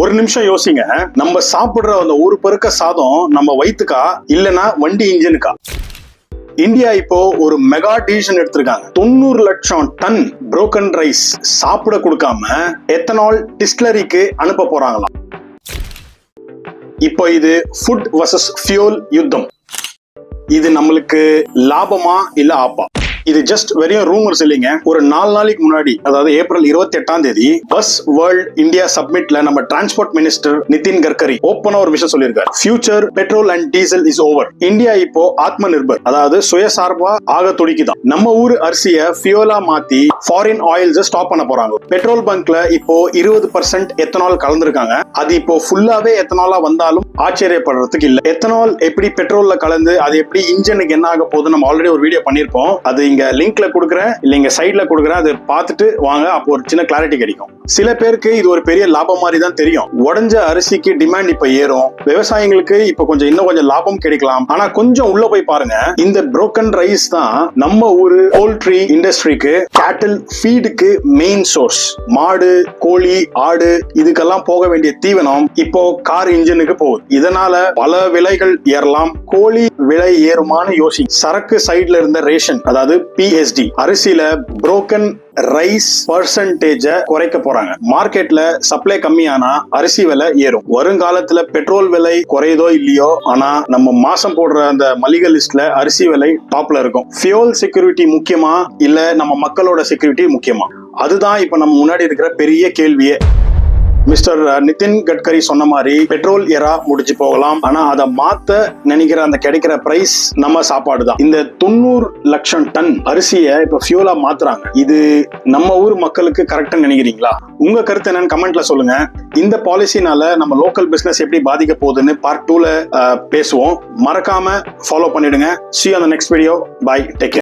ஒரு நிமிஷம் யோசிங்க, நம்ம சாப்பிடுற அந்த ஒரு பருக்க சாதம் நம்ம வயிற்றுக்கா இல்லனா வண்டி இன்ஜினுக்கா? இந்தியா இப்போ ஒரு மெகா டிசிஷன் எடுத்திருக்காங்க. 90 லட்சம் டன் புரோக்கன் ரைஸ் சாப்பிட கொடுக்காம எத்தனால் டிஸ்டிலரிக்கு அனுப்ப போறாங்களாம். இப்போ இது ஃபுட் வர்சஸ் ஃபியூல் யுத்தம். இது நம்மளுக்கு லாபமா இல்ல ஆப்பா? இது ஜஸ்ட் வெறும் ரூமர்ஸ் இல்லைங்க. ஒரு 4 நாளைக்கு முன்னாடி, அதாவது ஏப்ரல் 28 பஸ் வேர்ல்ட் இந்தியா சப்மிட்ல நம்ம டிரான்ஸ்போர்ட் மினிஸ்டர் நிதின் கட்கரி ஓப்பனா ஒரு விஷயம் சொல்லியிருக்காரு. Future petrol and diesel is over. India இப்போ ஆத்ம நிர்பர், அதாவது சுயசார்பா ஆக துடிக்குதான். நம்ம ஊர் அரிசியை ஃபியூலா மாத்தி ஃபாரின் ஆயில்ஸ் ஸ்டாப் பண்ண போறாங்க. பெட்ரோல் பங்க்ல இப்போ 20% எத்தனால் கலந்துருக்காங்க. அது இப்போ ஃபுல்லாவே எத்தனாலா வந்தாலும் ஆச்சரியப்படுறதுக்கு இல்ல. எத்தனால் எப்படி பெட்ரோல்ல கலந்து அது எப்படி இன்ஜினுக்கு என்ன ஆக போகுது நம்ம ஆல்ரெடி ஒரு வீடியோ பண்ணிருப்போம். அது இங்க லிங்க்ல கொடுக்குறேன், இல்ல இங்க சைட்ல கொடுக்குறேன், அதை பார்த்துட்டு வாங்க. அப்போ ஒரு சின்ன கிளாரிட்டி கிடைக்கும். சில பேருக்கு இது ஒரு பெரிய லாபம் மாதிரி தான் தெரியும். உடஞ்ச அரிசிக்கு டிமாண்ட் இப்ப ஏறும், விவசாயிகளுக்கு இப்ப இன்னும் கொஞ்சம் லாபம் கிடைக்கலாம். ஆனா கொஞ்சம் உள்ள போய் பாருங்க, இந்த புரோக்கன் ரைஸ் தான் நம்ம ஊரு போல்ட்ரி இண்டஸ்ட்ரிக்கு, கேட்டில் ஃபீடுக்கு மெயின் சோர்ஸ். மாடு, கோழி, ஆடு இதுக்கெல்லாம் போக வேண்டிய தீவனம் இப்போ கார் இன்ஜினுக்கு போகுது. இதனால பல விலைகள் ஏறலாம். கோழி விலை ஏறுமான்னு யோசி. சரக்கு சைட்ல இருந்த ரேஷன், அதாவது PSD அரிசியில புரோக்கன் ரைஸ் பர்சன்டேஜ குறைக்க போறாங்க. மார்க்கெட்ல சப்ளை கம்மியானா அரிசி விலை ஏறும். வருங்காலத்துல பெட்ரோல் விலை குறையதோ இல்லையோ, ஆனா நம்ம மாசம் போடுற அந்த மளிகை லிஸ்ட்ல அரிசி விலை டாப்ல இருக்கும். ஃபியூல் செக்யூரிட்டி முக்கியமா இல்ல நம்ம மக்களோட செக்யூரிட்டி முக்கியமா? அதுதான் இப்ப நம்ம முன்னாடி இருக்கிற பெரிய கேள்வியே. மிஸ்டர் நிதின் கட்கரி சொன்ன மாதிரி பெட்ரோல் எரா முடிச்சு போகலாம், ஆனா அதை மாத்த நினைக்கிற அந்த கிடைக்கிற பிரைஸ் நம்ம சாப்பாடு தான். இந்த 90 லட்சம் டன் அரிசியை இப்ப ஃபியூலா மாத்துறாங்க. இது நம்ம ஊர் மக்களுக்கு கரெக்டா நினைக்கிறீங்களா? உங்க கருத்து என்னன்னு கமெண்ட்ல சொல்லுங்க. இந்த பாலிசினால நம்ம லோக்கல் பிசினஸ் எப்படி பாதிக்க போகுதுன்னு பார்ட் 2ல பேசுவோம். மறக்காம ஃபாலோ பண்ணிடுங்க. See you on the next video. Bye. Take care.